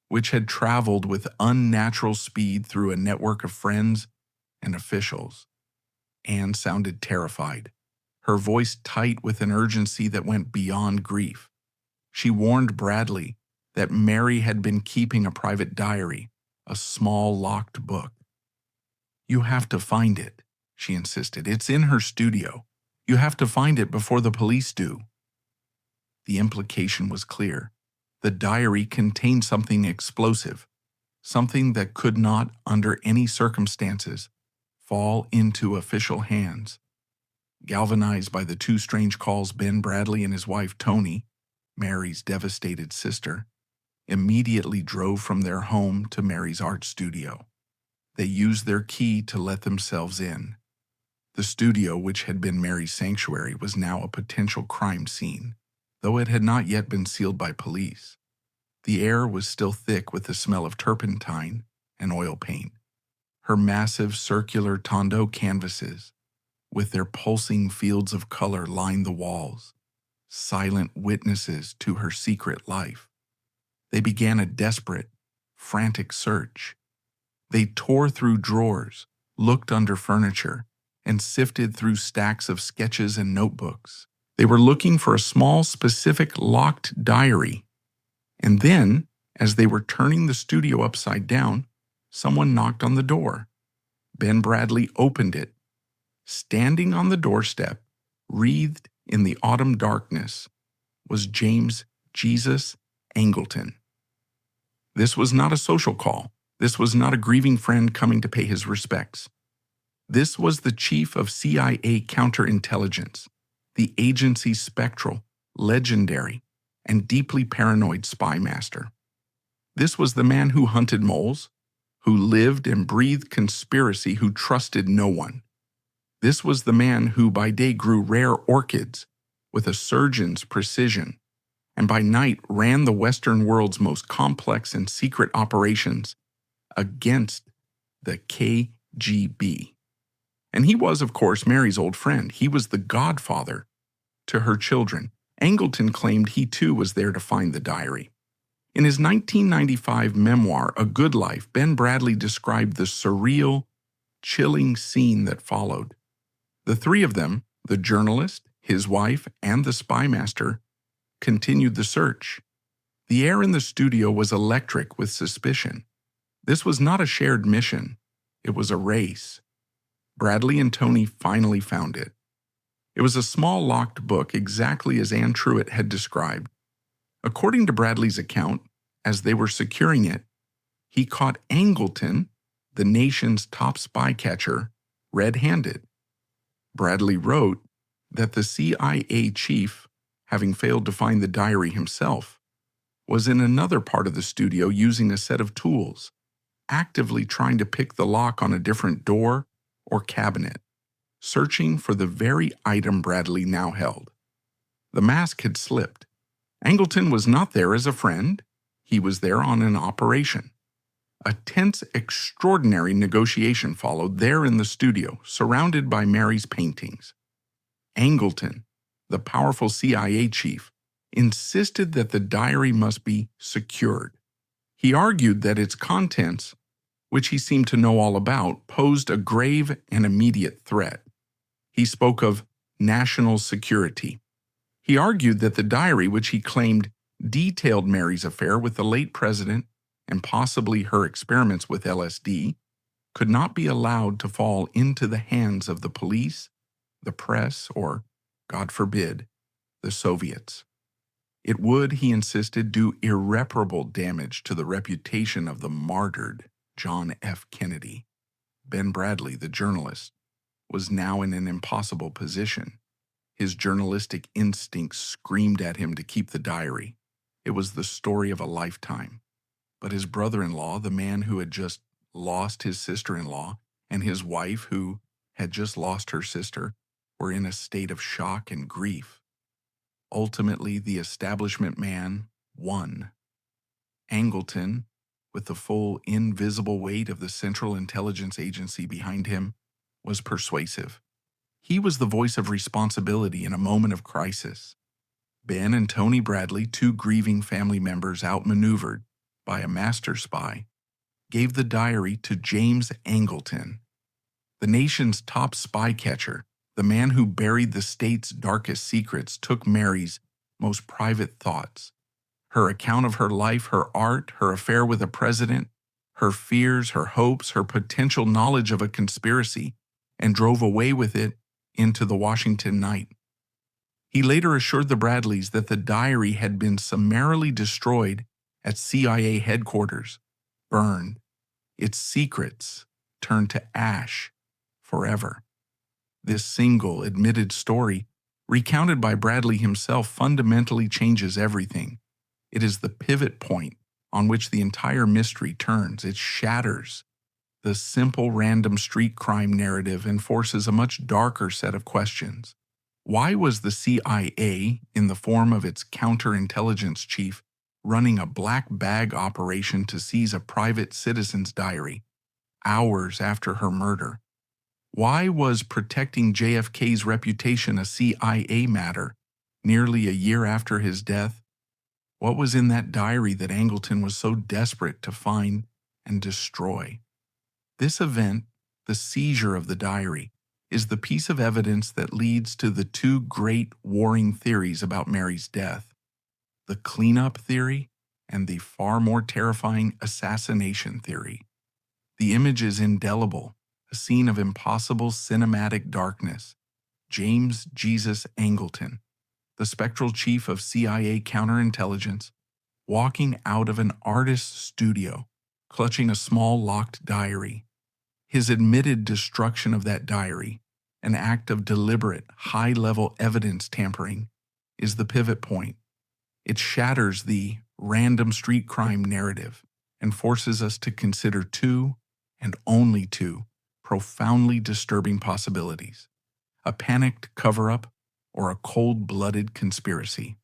which had traveled with unnatural speed through a network of friends and officials. Ann sounded terrified, her voice tight with an urgency that went beyond grief. She warned Bradley that Mary had been keeping a private diary, a small locked book. "You have to find it," she insisted. "It's in her studio. You have to find it before the police do." The implication was clear. The diary contained something explosive, something that could not, under any circumstances, fall into official hands. Galvanized by the two strange calls, Ben Bradley and his wife Toni, Mary's devastated sister, immediately drove from their home to Mary's art studio. They used their key to let themselves in. The studio, which had been Mary's sanctuary, was now a potential crime scene, though it had not yet been sealed by police. The air was still thick with the smell of turpentine and oil paint. Her massive circular tondo canvases, with their pulsing fields of color, lined the walls, silent witnesses to her secret life. They began a desperate, frantic search. They tore through drawers, looked under furniture, and sifted through stacks of sketches and notebooks. They were looking for a small, specific, locked diary. And then, as they were turning the studio upside down, someone knocked on the door. Ben Bradley opened it. Standing on the doorstep, wreathed in the autumn darkness, was James Jesus Angleton. This was not a social call. This was not a grieving friend coming to pay his respects. This was the chief of CIA counterintelligence, the agency's spectral, legendary, and deeply paranoid spymaster. This was the man who hunted moles, who lived and breathed conspiracy, who trusted no one. This was the man who by day grew rare orchids with a surgeon's precision, and by night ran the Western world's most complex and secret operations against the KGB. And he was, of course, Mary's old friend. He was the godfather to her children. Angleton claimed he too was there to find the diary. In his 1995 memoir, A Good Life, Ben Bradley described the surreal, chilling scene that followed. The three of them, the journalist, his wife, and the spymaster, continued the search. The air in the studio was electric with suspicion. This was not a shared mission. It was a race. Bradley and Toni finally found it. It was a small locked book exactly as Anne Truitt had described. According to Bradley's account, as they were securing it, he caught Angleton, the nation's top spy catcher, red-handed. Bradley wrote that the CIA chief, having failed to find the diary himself, was in another part of the studio using a set of tools, actively trying to pick the lock on a different door or cabinet, searching for the very item Bradley now held. The mask had slipped. Angleton was not there as a friend. He was there on an operation. A tense, extraordinary negotiation followed there in the studio, surrounded by Mary's paintings. Angleton, the powerful CIA chief, insisted that the diary must be secured. He argued that its contents, which he seemed to know all about, posed a grave and immediate threat. He spoke of national security. He argued that the diary, which he claimed detailed Mary's affair with the late president and possibly her experiments with LSD, could not be allowed to fall into the hands of the police, the press, or, God forbid, the Soviets. It would, he insisted, do irreparable damage to the reputation of the martyred John F. Kennedy. Ben Bradley, the journalist, was now in an impossible position. His journalistic instincts screamed at him to keep the diary. It was the story of a lifetime. But his brother-in-law, the man who had just lost his sister-in-law, and his wife, who had just lost her sister, were in a state of shock and grief. Ultimately, the establishment man won. Angleton, with the full invisible weight of the Central Intelligence Agency behind him, was persuasive. He was the voice of responsibility in a moment of crisis. Ben and Tony Bradley, two grieving family members outmaneuvered by a master spy, gave the diary to James Angleton, the nation's top spy catcher. The man who buried the state's darkest secrets took Mary's most private thoughts, her account of her life, her art, her affair with a president, her fears, her hopes, her potential knowledge of a conspiracy, and drove away with it into the Washington night. He later assured the Bradleys that the diary had been summarily destroyed at CIA headquarters, burned, its secrets turned to ash forever. This single, admitted story, recounted by Bradley himself, fundamentally changes everything. It is the pivot point on which the entire mystery turns. It shatters the simple random street crime narrative and forces a much darker set of questions. Why was the CIA, in the form of its counterintelligence chief, running a black bag operation to seize a private citizen's diary hours after her murder? Why was protecting JFK's reputation a CIA matter nearly a year after his death? What was in that diary that Angleton was so desperate to find and destroy? This event, the seizure of the diary, is the piece of evidence that leads to the two great warring theories about Mary's death: the cleanup theory and the far more terrifying assassination theory. The image is indelible, a scene of impossible cinematic darkness. James Jesus Angleton, the spectral chief of CIA counterintelligence, walking out of an artist's studio, clutching a small locked diary. His admitted destruction of that diary, an act of deliberate, high-level evidence tampering, is the pivot point. It shatters the random street crime narrative and forces us to consider two, and only two, profoundly disturbing possibilities: a panicked cover-up or a cold-blooded conspiracy.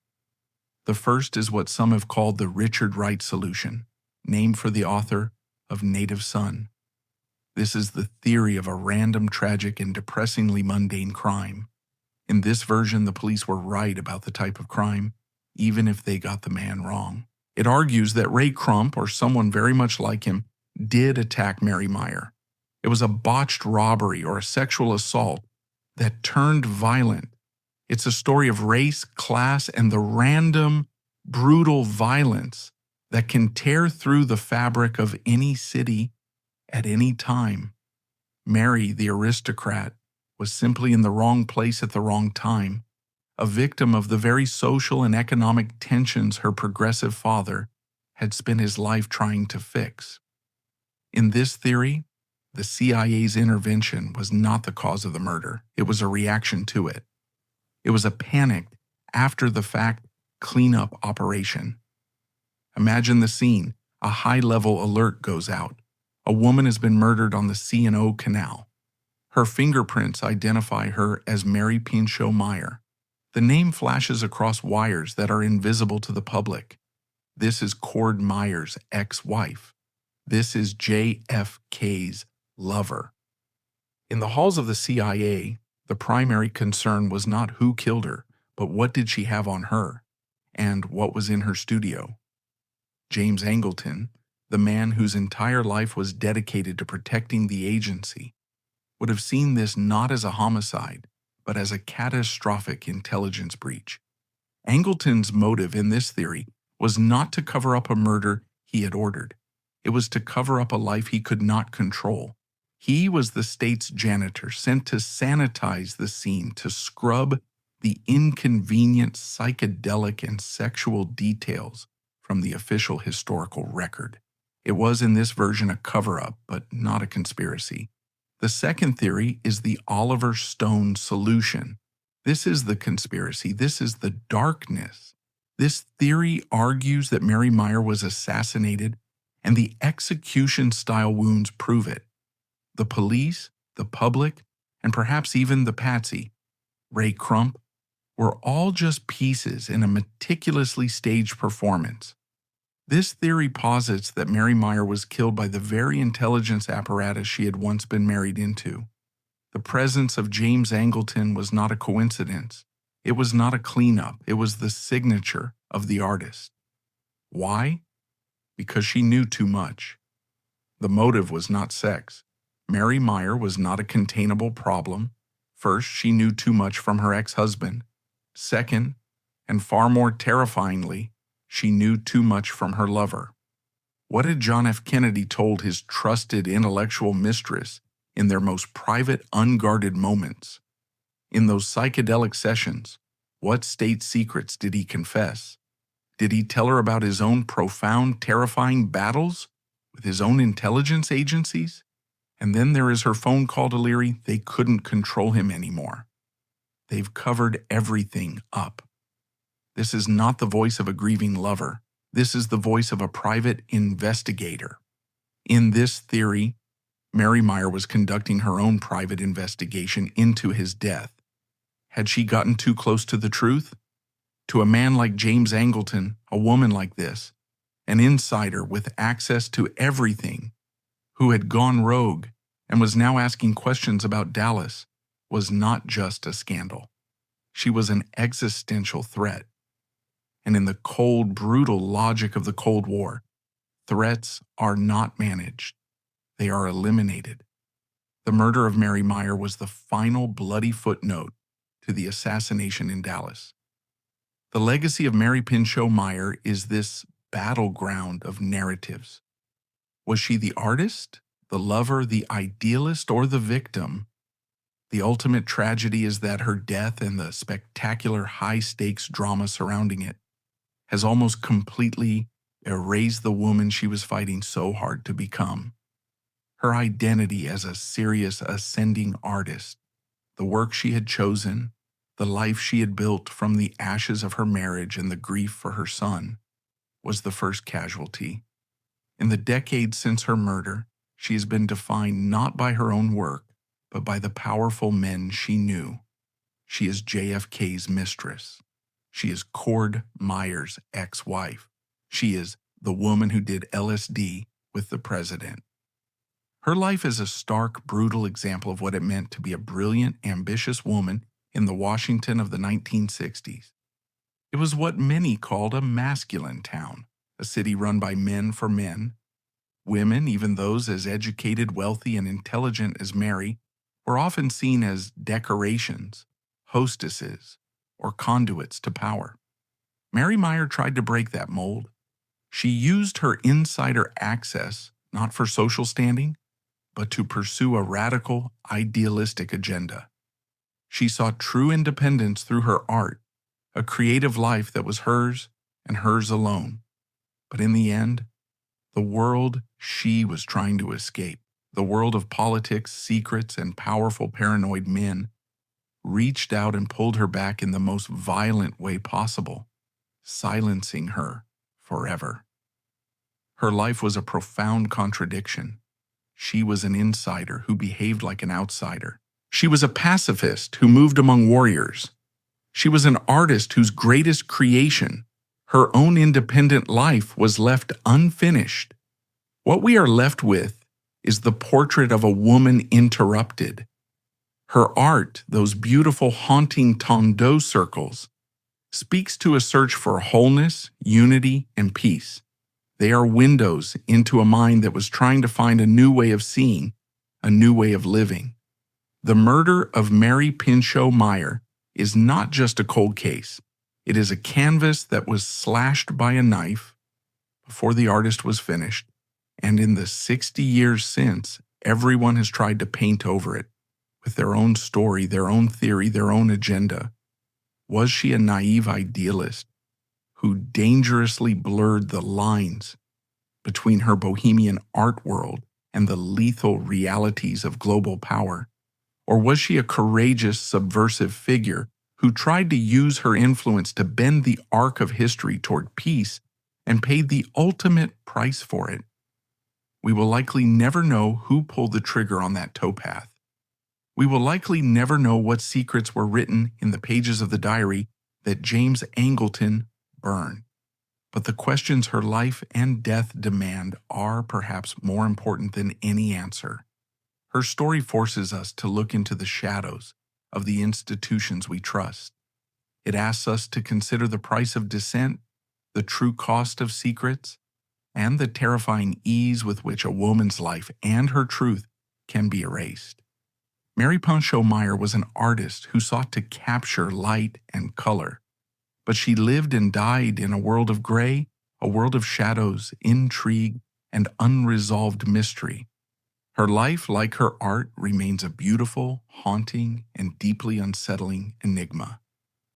The first is what some have called the Richard Wright solution, named for the author of Native Son. This is the theory of a random, tragic, and depressingly mundane crime. In this version, the police were right about the type of crime, even if they got the man wrong. It argues that Ray Crump, or someone very much like him, did attack Mary Meyer. It was a botched robbery or a sexual assault that turned violent. It's a story of race, class, and the random, brutal violence that can tear through the fabric of any city at any time. Mary, the aristocrat, was simply in the wrong place at the wrong time, a victim of the very social and economic tensions her progressive father had spent his life trying to fix. In this theory, the CIA's intervention was not the cause of the murder. It was a reaction to it. It was a panicked, after-the-fact cleanup operation. Imagine the scene. A high-level alert goes out. A woman has been murdered on the C&O Canal. Her fingerprints identify her as Mary Pinchot Meyer. The name flashes across wires that are invisible to the public. This is Cord Meyer's ex-wife. This is JFK's lover. In the halls of the CIA, the primary concern was not who killed her, but what did she have on her, and what was in her studio. James Angleton, the man whose entire life was dedicated to protecting the agency, would have seen this not as a homicide, but as a catastrophic intelligence breach. Angleton's motive in this theory was not to cover up a murder he had ordered. It was to cover up a life he could not control. He was the state's janitor sent to sanitize the scene, to scrub the inconvenient psychedelic and sexual details from the official historical record. It was in this version a cover-up, but not a conspiracy. The second theory is the Oliver Stone solution. This is the conspiracy. This is the darkness. This theory argues that Mary Meyer was assassinated, and the execution-style wounds prove it. The police, the public, and perhaps even the patsy, Ray Crump, were all just pieces in a meticulously staged performance. This theory posits that Mary Meyer was killed by the very intelligence apparatus she had once been married into. The presence of James Angleton was not a coincidence. It was not a cleanup. It was the signature of the artist. Why? Because she knew too much. The motive was not sex. Mary Meyer was not a containable problem. First, she knew too much from her ex-husband. Second, and far more terrifyingly, she knew too much from her lover. What had John F. Kennedy told his trusted intellectual mistress in their most private, unguarded moments? In those psychedelic sessions, what state secrets did he confess? Did he tell her about his own profound, terrifying battles with his own intelligence agencies? And then there is her phone call to Leary. They couldn't control him anymore. They've covered everything up. This is not the voice of a grieving lover. This is the voice of a private investigator. In this theory, Mary Meyer was conducting her own private investigation into his death. Had she gotten too close to the truth? To a man like James Angleton, a woman like this, an insider with access to everything, who had gone rogue and was now asking questions about Dallas, was not just a scandal. She was an existential threat. And in the cold, brutal logic of the Cold War, threats are not managed. They are eliminated. The murder of Mary Meyer was the final bloody footnote to the assassination in Dallas. The legacy of Mary Pinchot Meyer is this battleground of narratives. Was she the artist, the lover, the idealist, or the victim? The ultimate tragedy is that her death and the spectacular high-stakes drama surrounding it has almost completely erased the woman she was fighting so hard to become. Her identity as a serious, ascending artist, the work she had chosen, the life she had built from the ashes of her marriage and the grief for her son, was the first casualty. In the decades since her murder, she has been defined not by her own work, but by the powerful men she knew. She is JFK's mistress. She is Cord Meyer's ex-wife. She is the woman who did LSD with the president. Her life is a stark, brutal example of what it meant to be a brilliant, ambitious woman in the Washington of the 1960s. It was what many called a masculine town, a city run by men for men. Women, even those as educated, wealthy, and intelligent as Mary, were often seen as decorations, hostesses, or conduits to power. Mary Meyer tried to break that mold. She used her insider access not for social standing, but to pursue a radical, idealistic agenda. She saw true independence through her art, a creative life that was hers and hers alone. But in the end, the world she was trying to escape, the world of politics, secrets, and powerful paranoid men, reached out and pulled her back in the most violent way possible, silencing her forever. Her life was a profound contradiction. She was an insider who behaved like an outsider. She was a pacifist who moved among warriors. She was an artist whose greatest creation, her own independent life, was left unfinished. What we are left with is the portrait of a woman interrupted. Her art, those beautiful haunting tonneau circles, speaks to a search for wholeness, unity, and peace. They are windows into a mind that was trying to find a new way of seeing, a new way of living. The murder of Mary Pinchot Meyer is not just a cold case. It is a canvas that was slashed by a knife before the artist was finished, and in the 60 years since, everyone has tried to paint over it with their own story, their own theory, their own agenda. Was she a naive idealist who dangerously blurred the lines between her bohemian art world and the lethal realities of global power? Or was she a courageous, subversive figure who tried to use her influence to bend the arc of history toward peace and paid the ultimate price for it? We will likely never know who pulled the trigger on that towpath. We will likely never know what secrets were written in the pages of the diary that James Angleton burned. But the questions her life and death demand are perhaps more important than any answer. Her story forces us to look into the shadows of the institutions we trust. It asks us to consider the price of dissent, the true cost of secrets, and the terrifying ease with which a woman's life and her truth can be erased. Mary Pinchot Meyer was an artist who sought to capture light and color, but she lived and died in a world of gray, a world of shadows, intrigue, and unresolved mystery. Her life, like her art, remains a beautiful, haunting, and deeply unsettling enigma.